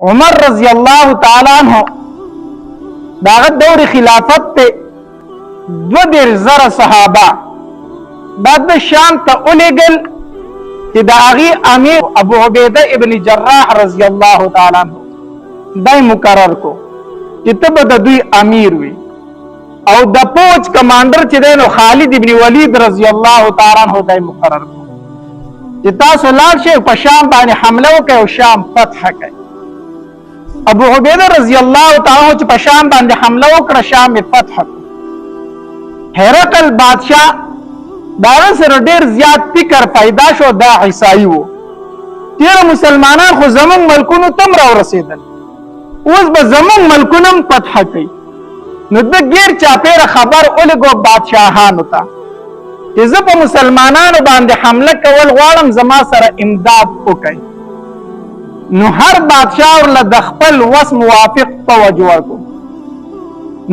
عمر رضی الله تعالی عنہ داغه دور خلافت ته 2,000 صحابه بعد شام ته اولېګل چې د هغې امیر ابو عبیده ابن جراح رضی الله تعالی عنہ دای مقرر کو چې ته به د دوی امیر وي او د فوج کمانډر چې دی نو خالد ابن ولید رضی الله تعالی عنہ دای مقرر کو چې تاسو لاړ شئ په شام باندې حمله وکړئ او شام فتح کړئ. ابو عبیده رضی الله تعالی عنہ چې په شام باندې حمله وکړه شام فتح کړ. هرقل بادشاہ دا سره ډیر زیات فکر پیدا شو دا عیسائی وو تیر مسلمانان خو زمون ملکونو تم را ورسېدل اوس به زمون ملکونو فتح کړي نو د غیر چاپیره خبر اولګو بادشاہانو ته چې زه په مسلمانانو باندې حمله کول غواړم زما سره امداد وکړي نو هر بادشاہ ورله د خپل وس موافق توجه ورکړو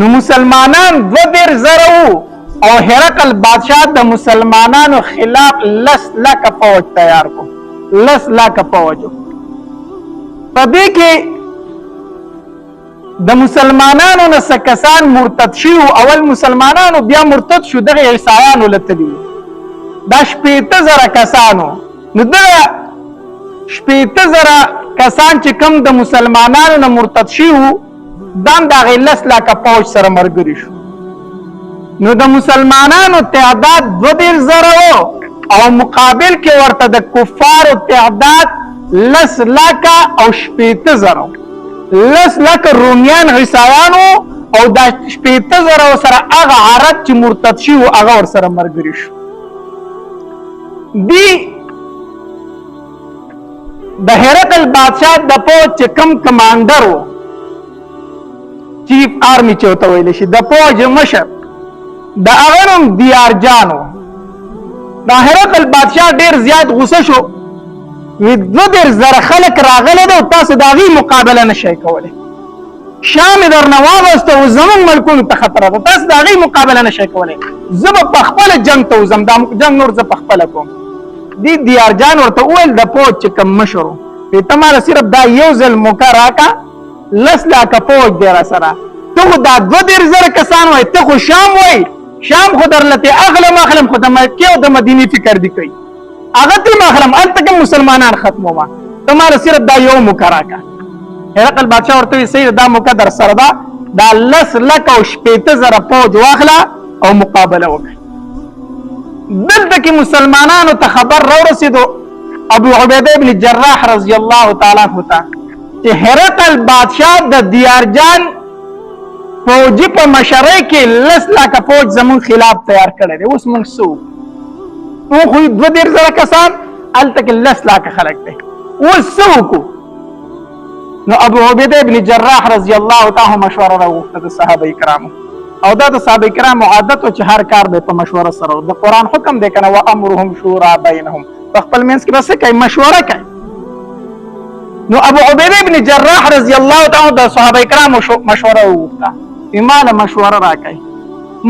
نو مسلمانان 2,000 او هرقل بادشاہ د مسلمانانو خلاف 10 لک فوج تیار کو 10 لک فوج په دې کې د مسلمانانو نه سکسان مرتد شو اول مسلمانانو بیا مرتد شو دغه عیسایانو لته دا 80,000 کسانو نو دا 80,000 کسان چې کم د مسلمانانو نه مرتد شو دام دا 10 لک فوج سره مرګري شو نو د مسلمانانو تعداد 2,000 او مقابل کې ورته د کفارو تعداد 10 لک او 80,000 10 لک رومیان عیسایانو او د 80,000 سره هغه عرب چې مرتد شي او هغه ور سره مرګري شو. دی د هرقل بادشاہ د فوج چې کم کمانډر و چیف آرمی چوته ویل شي د فوج مشر د اغنم دیار جانو دا هرقل بادشاہ ډیر زیات غوسه شو وی 2,000 خلک راغله ده تاسو د هغې مقابله نشئ کولی شام در نه واغسته او زموږ ملکونو ته خطره ده تاسو د هغې مقابله نشئ کولی زه به پخپله جنګ ته وځم دا جنګ نور زه پخپله کوم دی دیار جان ورته وویل د فوج چې کم مشر و وی ته ماله صرف دا یو ځل موقع راکړه 10 لکه فوج دی را سره ته خو دا 2,000 کسان وایي ته خو شام وایي شام خو درلته اغلم خو د مکې او د مدینې فکر دی کوي هغه ته اغلم الته کوم مسلمانان ختموما تمہاره صرف دا یو مکراکا هرقل بادشاہ ورته صحیح دا مقدر سره دا 10 لک او 80,000 فوج واخلا او مقابله وکړه دلته کې مسلمانانو ته خبر را رسیدو ابو عبیده ابن جراح رضی الله تعالی عنہ ته چې هرقل بادشاہ د دیارجان فوجی په مشرۍ کې 10 لک فوج زمون خلاف تیار کړی دی اوس موږ څو خو 2,000 کسان هلته کې 10 لک خلک دی اوس څه وکړو نو ابو عبیده ابن جراح رضی الله تعالی مشوره راوغوښته د صحابه کرامو او دا د صحابه کرامو عادت و چې هر کار دی په مشوره سره د قرآن حکم دی کنه وامرهم شورا بینهم په خپل منځ کې به څه کوي مشوره کوي نو ابو عبیده ابن جراح رضی الله تعالی د صحابه کرامو مشوره وغوښته ایماله مشوره راکړي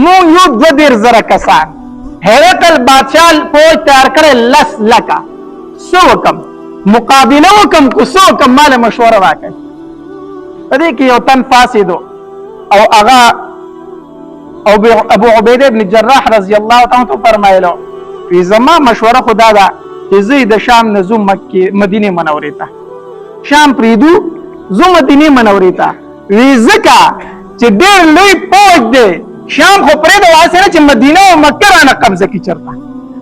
مو یو 2,000 کسان هرقل بادشاہ فوج تیار کړي 10 لک سو کم مقابله وکم کو سو کم مال مشوره راکړي په دې کې یو تن فاسدو او هغه ابو عبیده ابن جراح رضی الله تعالی فرمایلو په زما مشوره خدا دا چې زه د شام نه زوم مکه مدینه منورې ته شام پریدو زوم مدینه منورې ته وی زکه چې ډېر لوی فوج دی شام خو پرېږده واسه چې مدینه او مکه رانه قبضه کړي چېرته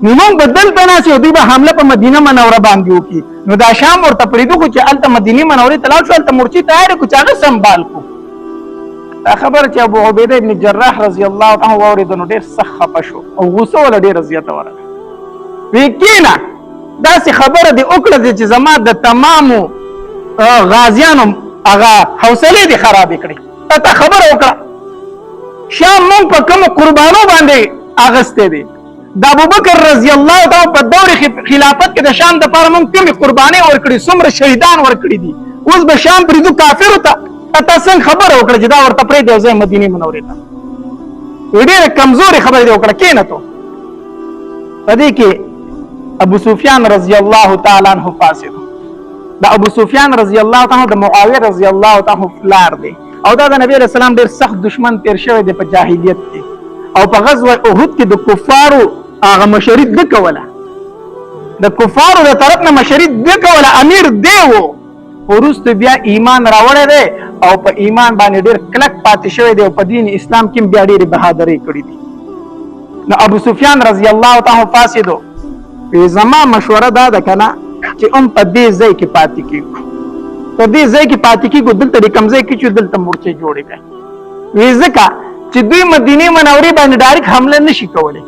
نو موږ به دلته ناست یو دوی به حمله په مدینه منوره باندې وکړي نو دا شام ورته پرېږدو خو چې هلته مدینې منورې ته لاړ شو هلته مورچې تیارې کړو چې هغه سنبال کړو دا خبره چې ابو عبیده ابن جراح رضی الله تعالی واورېده نو ډېر سخت خفه شو او غوسه وله ډېره زیاته ورغله وی کېنه داسې خبره دې وکړه چې زما د تمامو غازیانو هغه حوصلې دې خرابې کړې ته خبره وکړه شام مونږ په کومو قربانو باندې اغستې دي د ابوبکر رضی الله تعالی په دور خلافت کې د شام د پاره مونږ کومې قربانۍ ورکړي څومره شهیدان ورکړي دي اوس به شام پرېږدو کافرو ته ته څنګه خبره وکړه چې دا ورته پرېږدی او زه مدینې منورې ته ډېرې کمزورې خبرې دې وکړه کښېنه تو په دې کې ابو سفیان رضی الله تعالی عنه فاسد د ابو سفیان رضی الله تعالی د معاویه رضی الله تعالی فلار دی او دا د نبی رسول الله ډیر سخت دشمن تیر شوی دی په جاهلیت کې او په غزوه احد کې د کفارو هغه مشري د کوله د کفارو د طرف نه مشري د کوله امیر دی وو ورسته بیا ایمان راوړی دی او په ایمان باندې ډیر کلک پاتې شوی دی او په دین اسلام کې بیا ډیره بهادري کړې دي. نو ابو سفیان رضی الله تعالی فاسدو په زما مشوره دا ده کنه چې په دې ځای کې پاتې کیږو په دې ځای کې پاتې کیږو دلته د کمزې کې چې دلته مورچې جوړې کړي وی ځکه چې دوی مدینه منورې باندې ډایرک حمله نشي کولای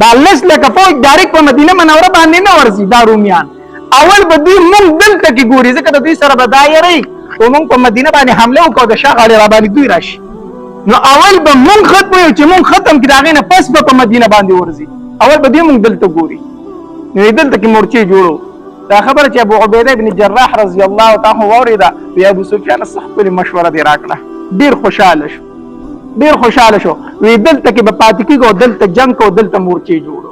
دا لس لکه فوج ډایرک په مدینه منوره باندې نه ورځي دا رومیان اول به دوی مونږ دلته کې ګوري ځکه د دوی سره به دایره او مونږ په مدینه باندې حمله وکړو د شاغله را باندې دوی راشي نو اول به مونږ ختم یو چې مونږ ختم کړه هغه نه پس به په مدینه باندې ورځي اول به دوی مونږ دلته ګوري نو دلته کې مورچې جوړو دا خبره چې ابو عبیده ابن جراح رضی الله تعالی اوریدا بیا ابو سفیان صحابه مشوره دی راکړه ډیر خوشاله شو وی دلته کې په پاتې کې دلته جنگ کو دلته مورچې جوړو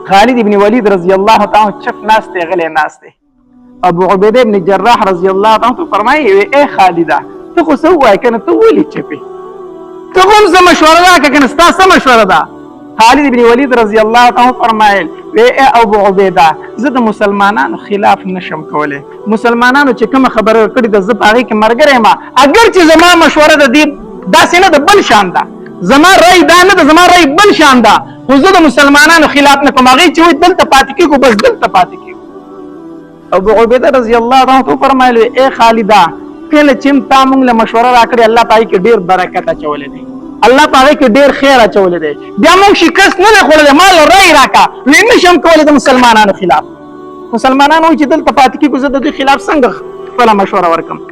خالد ابن ولید رضی الله تعالی چپ ناشته غلې ناشته ابو عبیده ابن جراح رضی الله تعالی فرمایي اے خالدا ته خو سو وای کنه ته ولې چپی ته کوم څه مشوره راکړه کنه ستاسو مشوره ده خالد ابن ولید رضی الله تعالی فرمایل اے ابو عبیده زه د مسلمانانو خلاف نشم کوله مسلمانانو چې کوم خبره کړې د زپاغي کې مرګره ما اگر چې زما مشوره ده دی داسې نه د بل شان ده زما رأی دا نه ده زما رأی بل شان ده خو زه د مسلمانانو خلاف نه کوم هغه چې دلته پاتې کیږو بس دلته پاتې کیږو ابو عبیده رضی الله تعالی فرمایل اے خالدا کله چې تا موږ له مشوره راکړې الله پای کې ډیر برکت اچولې دي الله پای کې ډیر خیر اچولې دي بیا موږ شکست نه خورلې مال رأی راکا نشم کولای د مسلمانانو خلاف مسلمانانو چې دلته پاتې کیږو زه د دوی خلاف څنګه خپل مشوره ورکم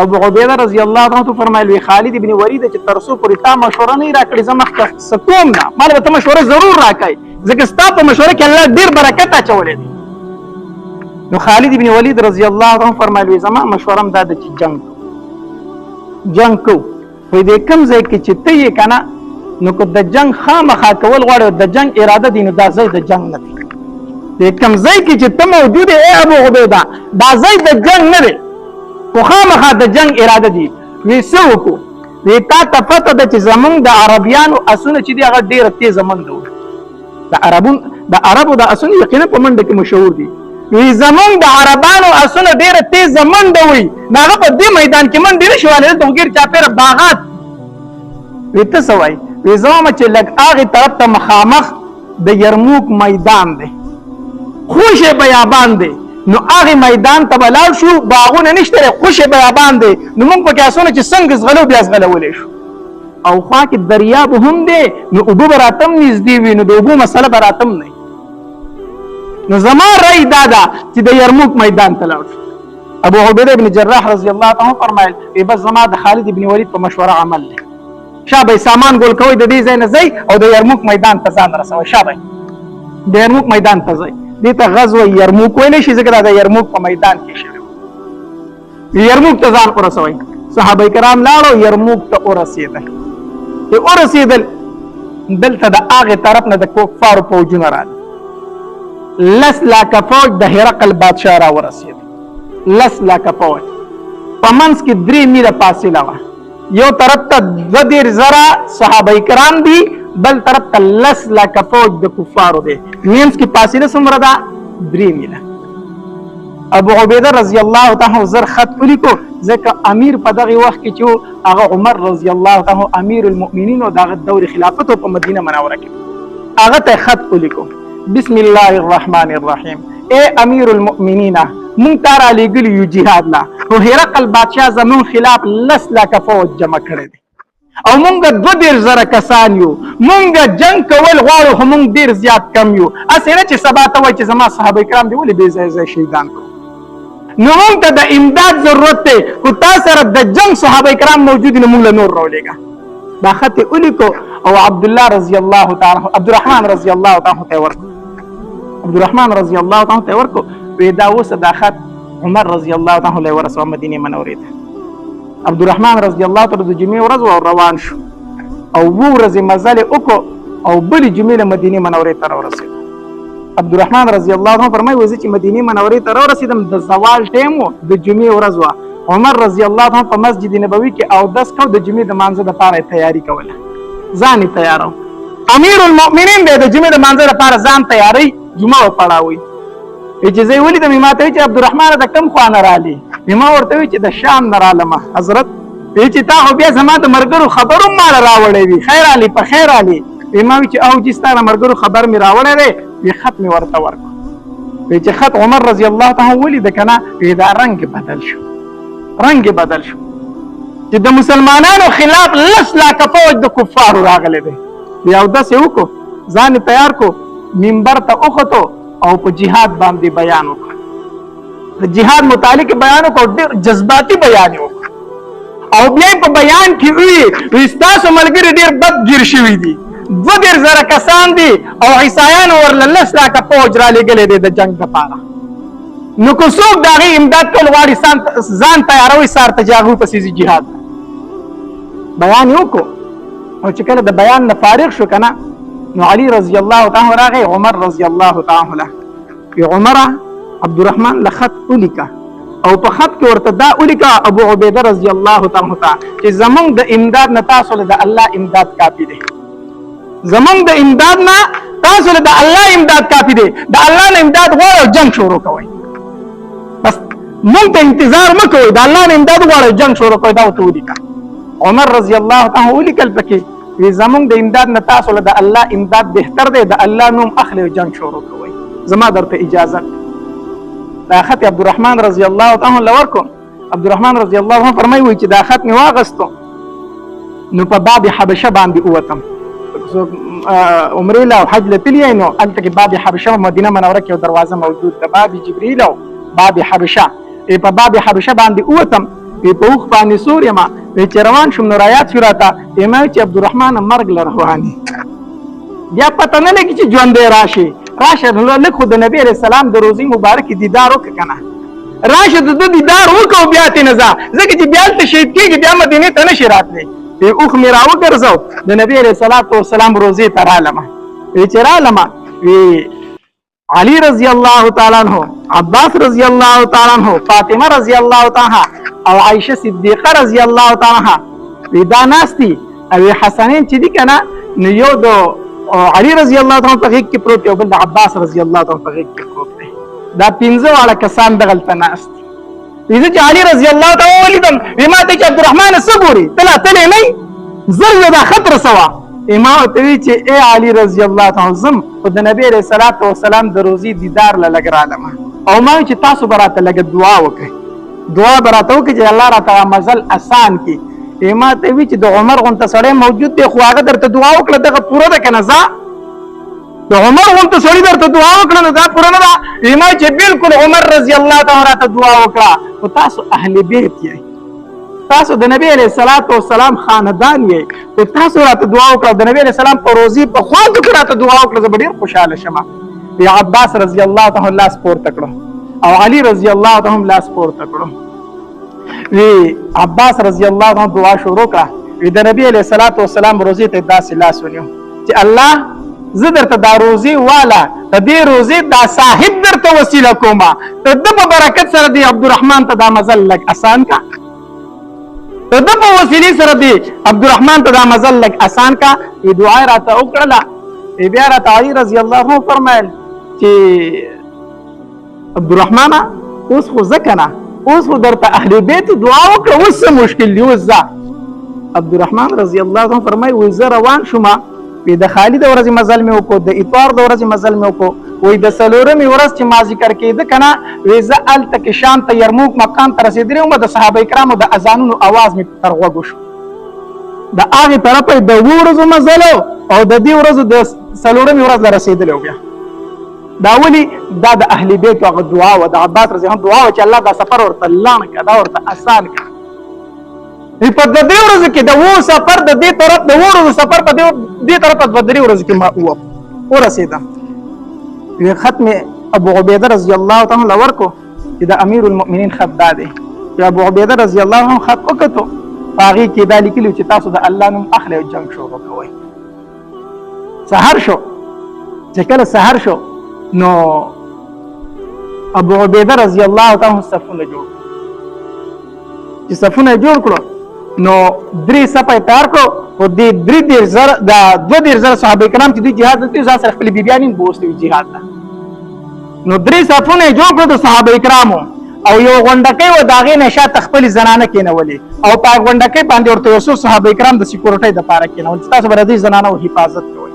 ابو عبیده رضی الله تعالی فرمایلی خالد ابن ولید چې ترسو پوری تا مشوره نه راکړې زما ستوم نه مال ته مشوره ضرور راکای ځکه ستا په مشوره کې الله ډیر برکت اچولې دي نو خالد ابن ولید رضی الله تعالی فرمایلی زما مشوره دا د جنگ کو وې د کوم ځای کې چې ته یې کنه نو کو د جنگ خامخا کول غواړي د جنگ اراده دي نو دا ځای د جنگ نه دی د کوم ځای کې چې ته موجود یې ابو عبیده دا ځای د جنگ نه دی خو خامخا د جنگ اراده دي وې څه وکړو وې تا ته پته ده چې زمونږ د عربیانو اسونه چې دي هغه ډېره تیزه منډه وي د عربو د اسونه یقینا په منډه کې مشهور دي وی زمونږ د عربانو اسونه ډېره تیزه منډه وي هغه په دې میدان کې منډې نه شي وهلی دلته غیر چاپېره باغات وی ته څه وایي وی زما چې لږ هغې طرف ته مخامخ د یرموک میدان دی خوشې بیابان دی نو هغې میدان ته به لاړ شو باغونه نشته دی خوشې بیابان دی نو موږ پکې اسونه چې څنګه زغلو بیا زغلولی شو او خوا کې دریاب هم دی نو اوبه به راته هم نږدې وي نو د اوبو مسله به راته هم نه نو زما رأی دا ده چې د یرموک میدان ته لاړ شو ابو عبیده ابن جراح رضی الله تعالی فرمایل بس زما د خالد ابن ولید په مشوره عمل دی شابه سامان ګول کوي د دې ځای نه ځئ او د یرموک میدان ته ځان رسوئ شابه د یرموک میدان ته ځئ دې ته غزوه یرموک ویلی شي ځکه دا د یرموک په میدان کې شوی یرموک ته ځان ورسوئ صحابه کرام لاړو یرموک ته ورسېدل دلته د هغې طرف نه د کفارو فوجونه راغلل 10 لاکه فوج د هرقل بادشاه را ورسېد 10 لاکه فوج په منځ کې 3 میله فاصله وه یو طرف ته 2,000 صحابه کرام دي بل طرف ته 10 لاکه فوج د کفارو دی منځ کې فاصله څومره ده 3 میله ابو عبیده رضی الله تعالی زر خط ولیکو ځکه امیر په دغه وخت کې چې هغه عمر رضی الله تعالی امیر المؤمنین او دغه دور خلافت په مدینه منوره کې هغه ته خط ولیکو بسم الله الرحمن الرحیم اے امیر المؤمنین مونږ ته را لېږلي یو جهاد لا خو هرقل بادشاه زمون خلاف 10 لاکه فوج جمع کړی دی او مونږ 2,000 کسان یو مونږ جنگ کول غواړو خو مونږ ډېر زیات کم یو هسې نه چې سبا ته وایي چې زما صحابه کرام دي ولې بې ځایه شهیدان کړو نو مونږ ته د امداد ضرورت دی خو تا سره د جنگ صحابه کرام موجود نو مونږ له نور راولېږه دا خط یې ولیکو او عبدالله رضی الله تعالی عبدالرحمن رضی الله تعالی ته ورکړو عبدالرحمن رضی الله تعالی ته ورکړو وی دا اوس دا خط عمر رضی الله تعالی ورسوه مدینه منورې ته عبدالرحمن رضی الله تعالی د جمعې ورځ روان شو او 2 ورځې مزل وکړو او بلې جمعې له مدینې منورې ته راورسېدو عبدالرحمن رضی الله عنه فرمایي وزه چې مدینه منورې ته ورسېدم د زوال ټیم و د جمعې ورځ وه. عمر رضی الله عنه په مسجد نبوي کې اودس کو د جمعې د مانځه دپاره تیاری کوله، ځان یې تیارو. امیر المؤمنین دی د جمعې د مانځه دپاره ځان تیاری جمعه وپړاوئ. چې زه یې ولیدم ما ته وایي چې عبدالرحمن د کوم خوا نه رالې؟ ما ورته وایي چې د شام نه رالمه حضرت. چې تا خو بیا زما د ملګرو خبر هم ماله راوړی وي، خیر علي په خیر علي. ما وایي چې او جي ستا د ملګرو خبر مې راوړی دی، وي خط مې ورته ورکړو. چې خط عمر رضی الله تعالی ولید کنه دا رنګ بدل شو، رنګ بدل شو چې د مسلمانانو خلاف 10 لاکه فوج د کفارو راغلی دی. بیا اودس یې وکړو، ځان یې تیار کو، منبر ته وختو او په جهاد باندې بیان وکړو. د جهاد متعلق بیان وکړو، ډېر جذباتي بیان وکړو. او بیا په بیان کې وی ستاسو ملګري ډېر بدګیر شوي دي، 2,000 کسان دي او عیسایانو ورله 10 لاکه فوج را لېږلی دی د جنګ دپاره. نو که څوک د هغې امداد کول غواړي ځان تیاروي سهار ته چې هغوی پسې ځي جهاد. بیان یې وکړو او چې کله د بیان نه فارغ شو که نه نو علي رضی الله تعالی راغی، عمر رضی الله تعالی له وی عمره عبدالرحمن له خط ولیکه او په خط کې ورته دا ولیکه ابو عبیده رضی الله تعالی ته چې زمونږ د امداد نه تاسو له د الله امداد کافي دی، زمونږ د امداد نه تاسو له د الله امداد کافي دی، د الله نه امداد غواړئ او جنګ شروع کوئ. بس مونږ ته انتظار مه کوئ، د الله نه امداد غواړئ جنګ شروع کوئ. دا ورته ولیکه. عمر رضی الله تعالی ولیکل پکې وی زمونږ د امداد نه تاسو له د الله امداد بهتر دی، د الله نوم اخلئ او جنګ شروع کوئ. زما درته اجازه. دا خط عبدالرحمن رضی الله تعالی له ورکړو. عبدالرحمن رضی الله عنه فرمایي وایي چې دا خط مې واغستو نو په باب حبشه باندې ووتم. عمرې له او حج له تللی نو هلته کې باب حبشه مدینه منوره کې یو دروازه موجود ده، باب جبریل او باب حبشه. په باب حبشه باندې ووتم، په اوښ باندې سور یم، چې روان شوم نو رایات شو راته ما وایي چې عبدالرحمن مرګ له رواني. بیا پته نه لګي چې ژوندی راشي، راشه لږ خو د نبي علیه السلام د روزي مبارکې دیدار وکړه که نه، راشه د ده دیدار وکړه او بیا ترې نه ځه، ځکه چې بیا هلته شهید کېږي بیا مدینې ته نه شي راتلی. اوښ مې راوګرځو، د نبي علیه السلام روزې ته رالمه. چې رالمه وی علي رضی الله تعالی عنه، عباس رضی الله تعالی عنه، فاطمه رضی الله تعالی او عایشه صدیقه رضی الله تعالی عنها وی دا ناست دي. او حسنین چې دي که نه نو یو د علي رضی الله تعالی په غېږ کې پروت دی او بل د عباس رضی الله تعالی په غېږ کې پروت دی. دا 15 واړه کسان دغلته ناست دي. زه چې علي رضی الله تعالی ولیدم وی ما ته چې عبدالرحمن څه ګورې ته لا تللی نه یې، زر دا خط رسوه. ما ورته وی چې ای علي رضی الله تعالی ځم خو د نبي علیه السلام د روزي دیدار له لږ رالمه او ما وی چې تاسو به راته لږه دعا وکړئ، دعا به راته وکړئ چې الله راته مزل اسان کړي. ما ته وی چې د عمر غونته سړی موجود دی خو هغه درته دعا وکړه دغه پوره ده که نه؟ ځه د عمر غونته سړي درته دعا وکړه نو دا پوره نه ده؟ ما چې بلکل عمر رضی الله تعالی راته دعا وکړه. خو تاسو اهل بیت یئ، تاسو د نبی علیه السلام خاندان یئ، خو تاسو راته دعا وکړه د نبی علیه السلام په روزي په خواږه کې راته دعا وکړه، زه به ډېر خوشحاله شمه. عباس رضی الله تعالی لاس پورته کړو او علي رضی الله تعالی لاس پورته کړو. وی عباس رضی الله عنه دعا شروع کړه، وی د نبی علیه السلام روزي ته داسې لاس ونیو چې الله زه درته دا روزي والا د دې روزي دا صاحب درته وسیله کومه، د ده په برکت سره دی عبدالرحمن ته دا مزل لږ اسان کا، د ده په وسیلې سره دی عبدالرحمن ته دا مزل لږ اسان کا. وی دعا یې راته وکړله. بیا راته علي رضی الله عنه فرمایل چې عبدالرحمنه اوس خو زه که نه اوس خو درته اهل بیت دعا وکړه، اوس څه مشکل دی اوس ځه. عبدالرحمن رضی الله عنه فرمایي وایي زه روان شومه، وی د خالي د ورځې مزل مې وکړو، د اتوار د ورځې مزل مې وکړو، وایي د څلورمې ورځ چې ما ذکر کېده که نه وایي زه هلته کې شام ته یرموک مقام ته رسېدلی وم، د صحابه کرامو د اذانونو اواز مې تر غوږو شو. د هغې طرفه د 2 ورځو مزل او د دې ورځو د څلورمې ورځ له رسېدلی و. بیا دا ولي دا د اهل بیت هغه دعا وه، د عباس رضی الله دعا وه چې الله دا سفر ورته لنډ کړه، دا ورته اسان کړه. په د 2 ورځو کې د 2 سفر د دې طرف د 2 ورځو سفر په دې طرف په 3 ورځو کې ما ورسېدم. خط مې ابو عبیده رضی الله تعالی عنه ورکړو چې د امیر المؤمنین خط دا دی. چې ابو عبیده رضی الله عنه خط وکتو په هغې کې دا لیکلي چې تاسو د الله نوم اخلئ او جنګ شروع کوئ. سحر شو، چې کله سحر شو نو ابو عبیده رضی الله تعالی عنہ صفونه جوړ چې صفونه جوړ کړو نو درې صفه تار کړو او د 2,000 صحابه کرام چې دوی jihad ته ځان سره خپل بیبيانین بوستي jihad ته نو درې صفونه جوړ کړو د صحابه کرامو او یو غونډکې و داغې نشه تخپل زنانه کېنولې او په غونډکې باندې ورته وسو صحابه کرام د سکیورټي د پاره کېنول تاسو بر دې زنانه او حفاظت کوي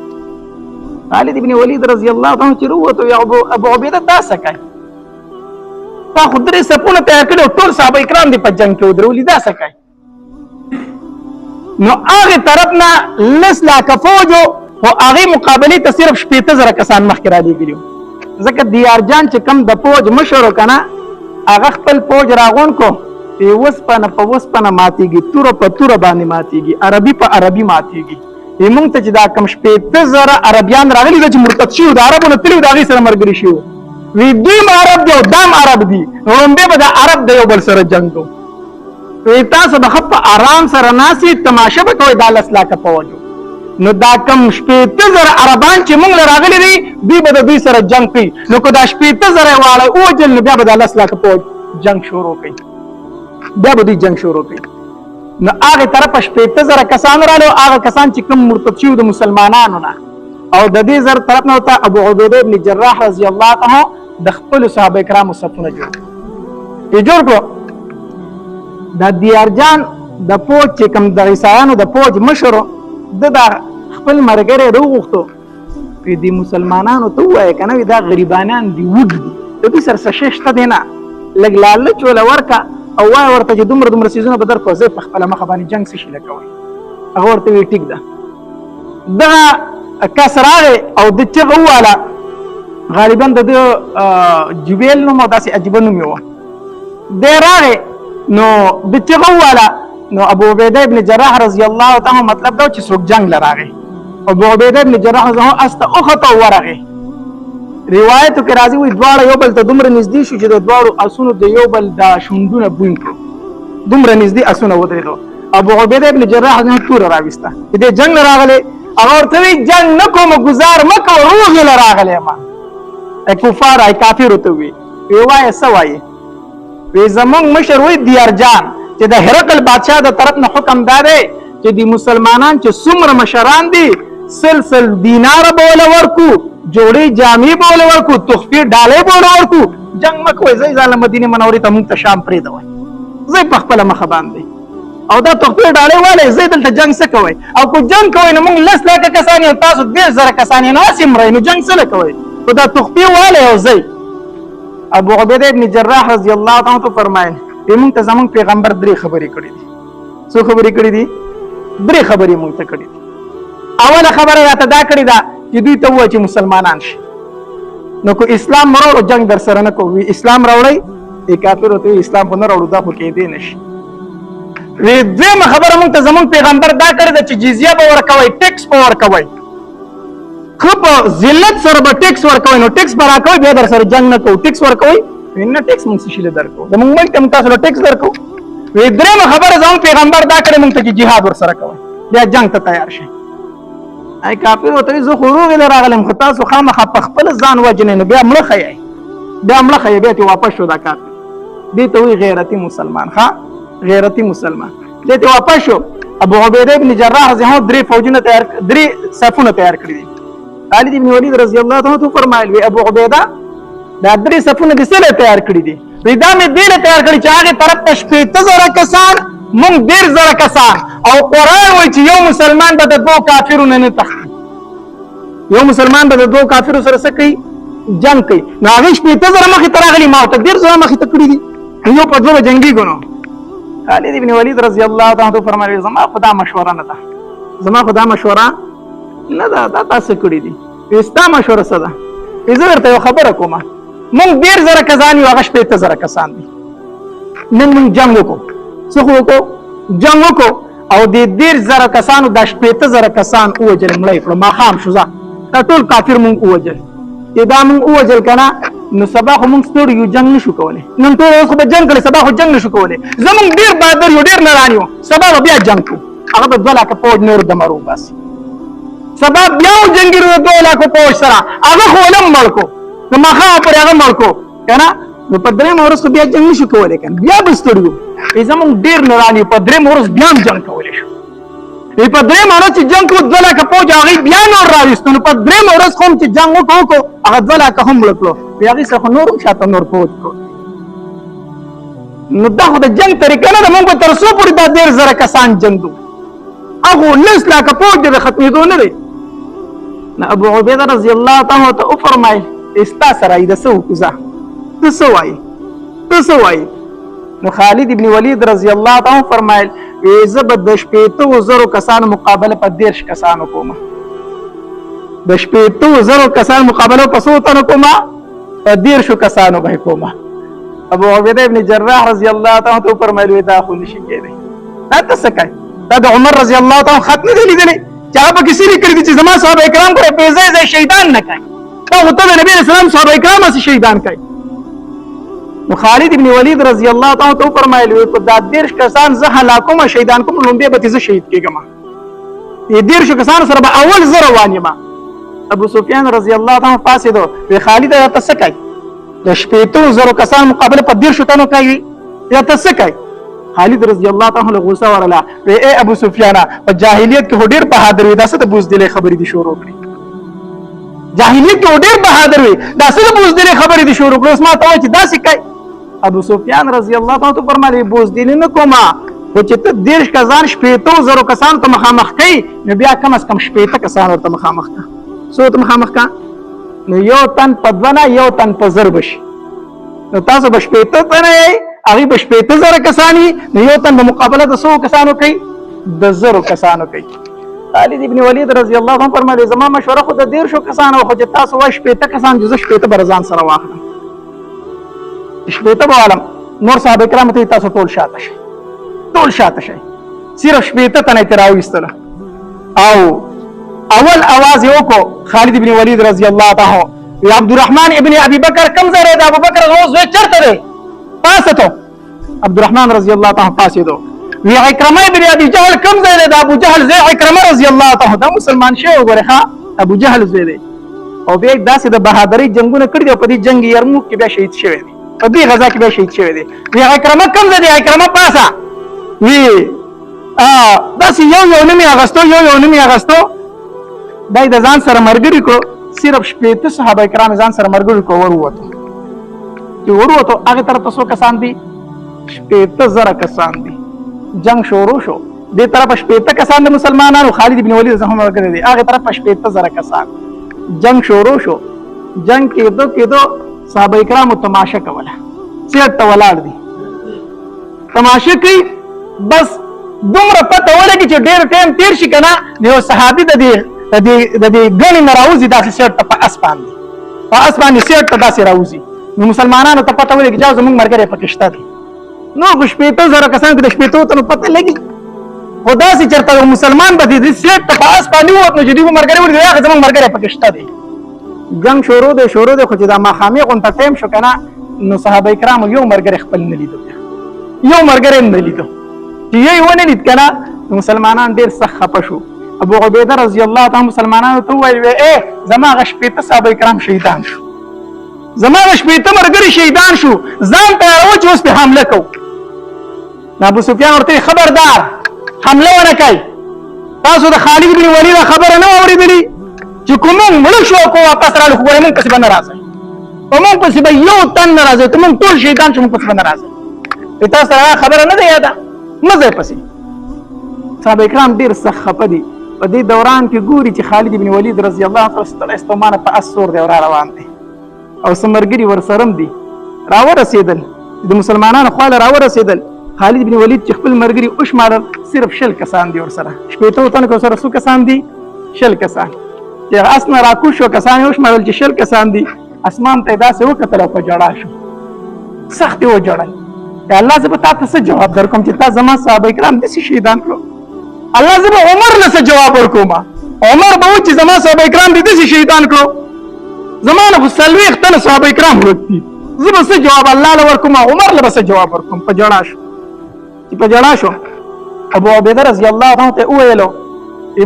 خالد ابن ولید رضی الله عنه چې وروته یا ابو عبیده تاسو کوي تا خدای سپونه تیار کړو ټول صحابه کرام دې په جنگ کې ودرولې دا څه کوي نو هغه طرف نه لس لا کفوج او هغه مقابله ته صرف 15000 کسان مخکې را لګیلو ځکه دیار جان چې کم د فوج مشر کنه هغه خپل فوج راغون کو په وسپنه ماتيږي تور په تور باندې ماتيږي عربي په عربي ماتيږي موږ ته چې دا کم 15000 عربيان راغلي چې مرتد شي د عربونو تلو دا غي سره مرګري شي وی دیم عرب دی او دام عرب دی رومبه به د عرب د یو بل سره جنگ کو وی تاسو د خپ آرام سره ناسي تماشه به کوي د لسلا کا پوجو نو دا کم 15000 عربان چې موږ راغلي دي دوی به د دوی سره جنگ کوي نو کو دا 15000 والا او جن بیا به د لسلا کا پوج جنگ شروع کوي بیا به دوی جنگ شروع کوي نو هغه طرف 15000 کسان رالو هغه کسان چې کوم مرتد شو د مسلمانانو نه او د دې زر طرف نه ته ابو عبیده ابن جراح رضی الله عنه د خپل صحابه کرامو صفونه جوړ کړو د دیار جان د فوج چې کوم د عیسایانو د فوج مشر د خپل مرګره وروغتو په دې مسلمانانو ته وای کنه دا غریبانان دی وډ دي د دې سر ششته دینا لګ لالچ ولا ورکا او وای ورته چې دومره سيزونه بدر کو زه په خپل مخ باندې جنگ شي لکوي هغه ورته وی ټیک ده دا کسراغه او د چغه والا غالبا د جبیل نو داسې عجیب نوم یو دراغه نو د چغه والا نو ابو عبیده ابن جراح رضی الله تعالی مطلب دا چې څوک جنگ لراغه ابو عبیده ابن جراح زه است اخته ورغه روایتو کې راځي وي دواړه یو بل ته دومره نږدې شو چې د دواړو اسونو د یو بل د شوندونه بوین کړو دومره نږدې اسونه ودرېدو ابو عبیده ابن جراح نه تور راويسته دې جنگ راغله هغه ورته جنگ نکوم گزار مکو روغ لراغله ما کفار ای کافر ته وی وای سوای وی زمون مشر وی دیار جان چې د هرقل بادشاہ د طرف نه حکم داده چې د مسلمانان چې څومره مشران دي سلسل دینار بوله ورکو جوړي جامې بوله ورکو تخفي ډالې بوله ورکو جنگ مکوې زې ځاله مدینه منورې ته مونږ ته شام پرې دوی زې په خپل مخ باندې او دا تخفي ډالې والے زې دلته جنگ څه کوي او کو جنگ کوي نو مونږ لس لاکه کسان یو تاسو 2,000 کسان نه سیمرې نو جنگ څه کوي او دا تخفي والے او زې ابو عبیده ابن جراح رضی الله عنه فرمایي موږ ته زمونږ پیغمبر درې خبرې کړې دي څو خبرې کړې دي درې خبرې موږ ته کړې دي اوله خبره راته دا کړې ده چې دوی ته وایي چې مسلمانان شي نو کو اسلام مرو جنگ در سره نه کوي اسلام راوړی کافر ته اسلام په نه راوړو دا خو کې دی نشي وی دغه خبره موږ ته زمونږ پیغمبر دا کړې ده چې جزیه به ورکوي ټیکس به ورکوي خو په ذلت سره به ټیکس ورکوي نو ټیکس به راکوي بیا در سره جنگ نه کوي ټیکس ورکوي نه ټیکس موږ شي له درکو زمونږ ملک ته تاسو له ټیکس درکو وی درېمه خبره زمونږ پیغمبر دا کړې موږ ته چې jihad ور سره کوي بیا جنگ ته تیار شي ای کافر وته زه خروغ له راغلم خو تاسو خامخ په خپل ځان وجنه نو بیا مړه خی بیا ته واپس شو دا کافر دې ته وی غیرتی مسلمان ها غیرتی مسلمان دې ته واپس شو ابو عبیده ابن جراح زه درې فوجونه تیار درې صفونه تیار کړی دي خالد ابن ولید رضی الله عنه فرمایل وی ابو عبیده دا درې صفونه د سره تیار کړی دي دا مې دې تیار کړی چې هغه طرف ته 15000 کسان مونږ 10000 کسان او قران وایي چې یو مسلمان به د دوه کافرونو نه تختی یو مسلمان به د دوه کافرو سره څه کوي جنگ کوي نو هغه 15000 مخې ته راغلي ما ته 10000 مخې ته کړی دي یو په دوه جنگي ګونو خالد ابن ولید رضی الله عنه فرمایي زما خدا مشوره نه ده زما خدا مشوره نه ده دا تاسو کړی دي استا مشوره څه ده زه ورته یو خبره کوم مونږ 10000 کسان یو هغه 15000 کسان دي نن مونږ جنگ وکړو څه وکړو جنگ وکړو او د 10000 کسانو د 15000 کسان اوجل مړی کړو ما خام شو ځا ټول کافر مونږ اوجل دا مونږ اوجل کنه نو سبا خو مونږ ستوري یو جنگ نشو کولای نن ټول اوس به جنگ کړي سبا خو جنگ نشو کولای زمونږ ډیر بہادر یو ډیر نرانیو سبا بیا جنگ کو هغه په 2 لک پوج نور د مرو بس سبا بیا جنگي ورو 2 لک پوج سره هغه خو لم مړ کو نو ماښام پورې هغه مړ کو کنه نو په درېیمه ورځ خو بیا جنګ نشو کولی کنه بیا به ستړي وو زمونږ ډېر نوراني په درېیمه ورځ بیا هم جنګ کولی شو په درېیمه ورځ چې جنګ کوو 2 لکه فوج هغوی بیا نور راویستو نو په درېیمه ورځ خو هم چې جنګ وکړو هغه 2 لکه هم مړه کړو بیا هغوی سره خو نور هم شاته نور فوج کړو نو دا خو د جنګ طریقه نه ده موږ به تر څو پورې دا 10,000 کسان جنګو هغو 10 لکه فوج د ختمېدو نه دی نو ابو عبیده رضی الله تعالی ته وفرمایل ستا سره یې د څه وکړو زه ته څه وایې ته څه وایې نو خالد ابن ولید رضی الله تعالی فرمایل زه به د 80,000 کسانو مقابله په 10 کسانو کوم د 80,000 کسانو مقابله په څو تنو کوم په 10 کسانو به کوم ابو عبیده ابن جراح رضی الله تعالی ته فرمایل دا خو نشي کېدی دا ته څه کوي دا د عمر رضی الله تعالی خط نه دی لیدلی چې هغه پکې څه لیکلي دي چې زما صحابه کرام خو بې ځایه ځای شهیدان نه کوي دا خو ته د نبي علیه السلام صحابه کرام هسې شهیدان کوي نو خالد ابن ولید رضی الله تعالی ته فرمایل په دا 10 کسان زه هلاکوم شهیدان کوم لومبه به زه شهید کېږم دې 10 کسانو سره به اول زه روان یم ابو سفیان رضی الله تعالی فاسدو وی خالد ته څه کوي د 80,000 کسان مقابله په 10 تنو کوي یا ته څه کوي خالد رضی الله تعالی غوسه ورله وی اے ابو سفیان په جاهلیت کې ډېر بهادر وي دا څه د بوزدلې خبرې دي شروع کړې جاهلیت کې ډېر بهادر وي دا څه د بوزدلې خبرې دي شروع کړې اوس ما ته وایي چې داسې کوي ابو سفیان رضی الله تعالی فرمایي بوزدلې نه کومه خو چې ته 10 کسان 80,000 کسانو ته مخامخ کوي نو بیا کم از کم 80 کسان ورته مخامخ کا څو ته مخامخ کا نو یو تن په 2 یو تن په 1000 بشي نو تاسو به 80 تنه هغه به 80,000 کسانی نو یو تن په مقابله د 100 کسانو کوي د 1000 کسانو کوي خالد ابن ولید رضی الله عنه فرمایي زما مشوره خو د 150 کسانو خو چې تاسو وای 80 کسان جزء 80 برزان سره واخلم 80 به عالم نور صحابه کرام ته تاسو ټول شاته شي صرف 80 تنه تراويستله او اول आवाज یو کو خالد ابن ولید رضی الله تعالی یا عبدالرحمن ابن ابي بکر کم زره د ابو بکر غوز چرته دی پاسته عبدالرحمن رضی الله تعالی پاسیدو وی عکرمه ابن ابي جهل کم زره د ابو جهل زه عکرمه رضی الله تعالی دا مسلمان شو ورخه ابو جهل زه او به داسې د بهادری جنگونه کړی په دې جنگ یرموک کې بیا شهید شوی دی په دې غزا کې بیا شهید شوی دی وی عکرمه کم زره عکرمه پاسه وی داسې یو نومي اغستو دای د ځان سره مرګري کو صرف 80 صحابه کرام ځان سره مرګري کو وروته هغه طرف ته څو کسان دي 80,000 کسان دي جنگ شروع شو دې طرف 80 کسان د مسلمانانو خالد ابن ولید زهم ورګره دي هغه طرف 80,000 کسان جنگ شروع شو جنگ کېدو صحابه کرام تماشا کوله سیټ ولاړ دي تماشا کوي بس دومره پته ولګي چې ډېر ټایم تیر شي کنه یو صحابي د دې غني ناراوزي داسې سیټ په اسمان سیټ ته داسې راوزي نو مسلمانانو ته پته ولګي چې زموږ مرګره پکشته دي نو 80,000 کسان کې د 80 ته پته لګي خدا سي چرته مسلمان به دې سیټ ته په اسمان ووت نو چې دې مرګره ورته هغه زموږ مرګره پکشته دي جنگ شروع دی خو چې دا ماخامي غونټه ټایم شو کنه نو صحابه کرام یو مرګره خپل نه لیدو چې یې ونه لید کنه مسلمانان ډېر سخت خپه شو ابو عبیده رضی الله تعالی مسلمانانو ته ویل زما غ 80 صحابه کرام شهیدان شو زما غ 80 مرګري شهیدان شو ځان ته راو چې اوس په حمله کو ابو سفیان ورته خبردار حمله ونه کوي تاسو د خالد بن ولید خبره نه اوریدلی چې کوم مړ شو کو واپس را لخوا موږ پس باندې راځي موږ پس به یو تن راځي ته موږ ټول شهیدان شو موږ پس باندې راځي تاسو خبره نه دی یاده مزه پسې صحابه کرام ډیر سخت خپه دي په دې دوران کې ګوري چې خالد بن ولید رضی الله عنه استومانه په اسور دی روان دي او سمرګری ورسرم دي راورسېدل د مسلمانانو خواله راورسېدل خالد بن ولید چې خپل مرګري او شمار صرف 10 کسان دي ورسره 80 تن کو سره څو کسان دي 10 کسان چې اسنه راکو شو کسان او شمار چې 10 کسان دي اسمان ته داسې وکتل په جړا شو سخت و جړل الله زه به تاسو څه جواب درکوم چې تاسو زما صحابه کرام د شهیدان کړو الله زه به عمر له څه جواب ورکوم عمر به چې زما صحابه کرام د شهیدان کړو زمانه خو سلوي ختل صحابه کرام ورته زه به څه جواب الله له ورکوم عمر له څه جواب ورکوم په جړا شو چې په جړا شو ابو عبیده رضی الله عنه ته ویلو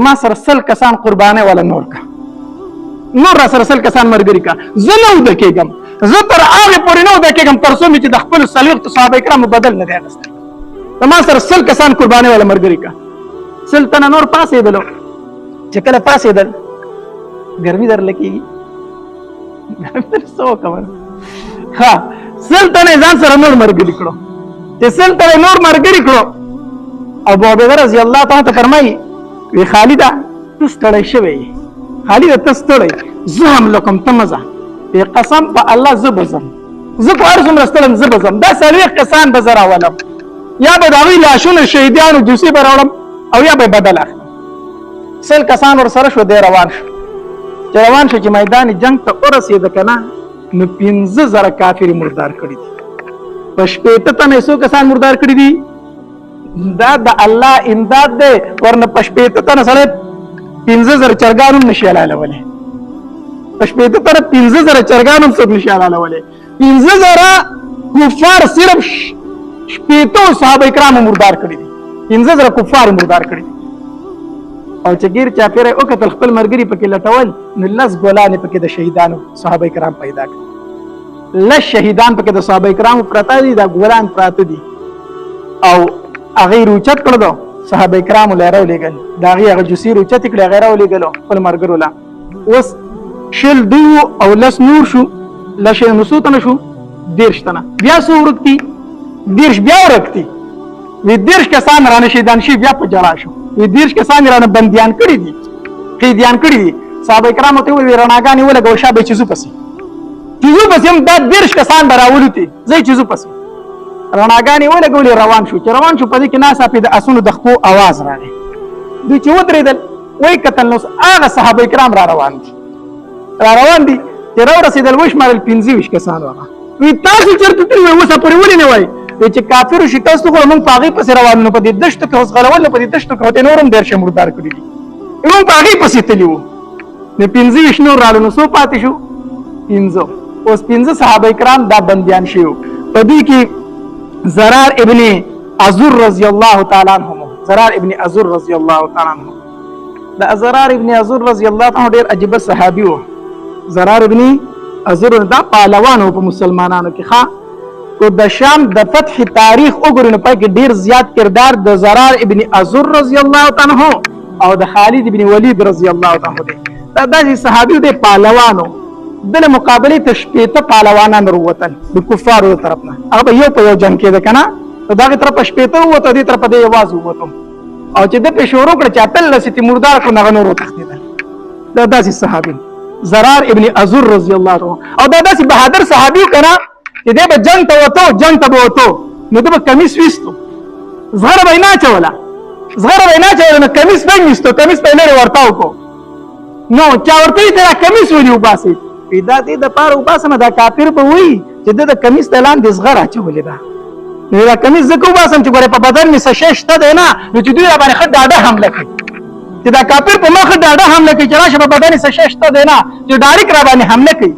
ما سره 100 کسان قربانه ولا نور کا نور را سره سل کسان مرګري کا زه نه وده کېږم زه تر هغې پورې نه وده کېږم تر څو مې چې د خپلو څلوېښتو صحابه کرامو بدل نه دی اخیستی زما سره سل کسان قربانۍ والا مرګري کا سل تنه نور پاسېدلو چې کله پاسېدل ګرمي درله کېږي څه وکړم ها سل تنه ځان سره نور مرګري کړو چې سل تنه نور مرګري کړو ابو عبیده رضی الله تعالی ته فرمایي وی خالده ته ستړی شوی خالده ته ستړی زه هم لکم ته مه ځه قسم په الله زه به ځم زه په هر څومره ستړم زه به ځم دا 40 کسان به زه راولم یا به د هغوی لاشونه شهیدانو جوسې به راوړم او یا به بدل اخلم 100 کسان ورسره شو دی روان شو چې روان شو چې میدان جنگ ته ورسېده که نه نو 15,000 کافر مردار کړي دي په 80 تنه څو کسان مردار کړي دي دا د الله امداد دی ورنه په 80 تنه سره 15,000 چرګان هم نشي حلالولی په 80 تنه 15,000 چرګان هم څوک نشي حلالولی 15,000 کفار صرف 80 صحابه کرام مردار کړي دي 15,000 کفار مردار کړي دي او چې ګیر چاپیره وکتل خپل مرګري پکې لټول نو لس ګلانې پکې د شهیدانو صحابه کرام پیدا کړل لس شهیدان پکې د صحابه کرامو پراته دي دا ګلان پراته دي او هغه روچت کړو صحابه کرامو لاره ولېګل دا هغه جوسي روچت کړي غیره ولېګلو خپل مرګرو لا اوس شل دیو او لس نور شو لشه نسوتنه شو دیرش تنه بیا سو ورکتی دیرش بیا ورکتی وی دیرش کسان رانه شهیدان شي بیا په جلا شو وی دیرش کسان رانه بندیان کړي دي قیدیان کړي دي صحابه کرامو ته وی رڼاګانې ولګو شابه چیزو پسې هم دا دیرش کسان براولتي زې چیزو پسې رڼاګانې ولګولې روان شو چې روان شو په دې کې ناڅاپه د اسونو د خپو आवाज راغی دوی چې ودرېدل وای کتل نو هغه صحابه کرام را روان دي چې را رسېدل وشمارل 25 کسان هغه وی تاسو چېرته تللي وای اوسه پورې ولې نه وای چې کافرو شکست خو موږ په هغې پسې روان نو په دې دشتو کې اوس غلول په دې دشتو کې ورته نور هم ډېر شی مردار کړي دي موږ په هغې پسې تللي وو نو 25 نور رالو نو څو پاتې شو 15 اوس 15 صحابه کرام دا بندیان شوي په دې کې زرار ابن عزور رضی الله تعالی عنہ زرار ابن عزور رضی الله تعالی عنہ دا زرار ابن عزور رضی الله تعالی عنہ ډېر عجیب صحابي وو زرار ابن عزور دا پهلوان په مسلمانانو کې ښه کو د شام د فتح تاریخ وګورئ نو پکې ډیر زیات کردار د زرار ابن عزور رضی الله تعالی عنہ او د خالد ابن ولید رضی الله تعالی عنہ دا داسې صحابي د پهلوانو د مقابله ته 80 پهلوانان وروتل د کفارو طرفنا هغه یو په یو جنگ کې ده کنه دغه طرف 80 وته دي طرف د आवाज وته او چې د پښورو کړ چاتل لستی مردار کو نه نور تختیدل دا داسې صحابي زرار ابن عزور رضی الله عنه او دا داسې بهادر صحابي کنه چې دې به جنگ ته وته نو دې به کمیس وستو زغره به نه چولا نو کمیس به وستو کمیس په لري ورتاو کو نو چا ورته ته کمیس ونیو باسي پیدا دې د پاره وباسنه دا کافر به وي چې د کمیس اعلان د زغره چولې ده نو دا کمیس زکو باسم چې ګوره په بدن می څه شته ده نه نو چې دوی باندې خد ډاډه حمله کوي چې دا کافر په مخ ډاډه حمله کوي چې راشه په بدن څه شته ده نه چې ډایرک را باندې حمله کوي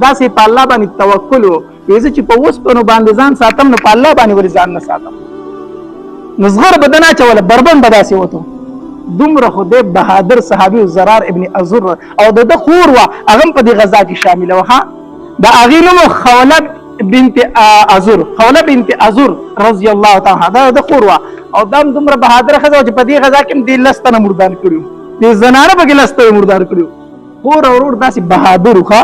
دا سي په الله باندې توکل ویزه چې په اوس په باندې ځان ساتم نو په الله باندې ور ځان نه ساتم نصغر بدنا چوله بربند بداسي وته دومره خو د بهادر صحابي زرار ابن عزور او د خور وا اغم په دې غزا کې شامل وها دا اغینو خوله بنت عزور رضی الله تعالی دا د خور وا او دم دومره بهادر خزه چې په دې غزا کې د لستنه مردان کړو دې زنانه په کې لسته مردار کړو خور اور داسې بهادر خو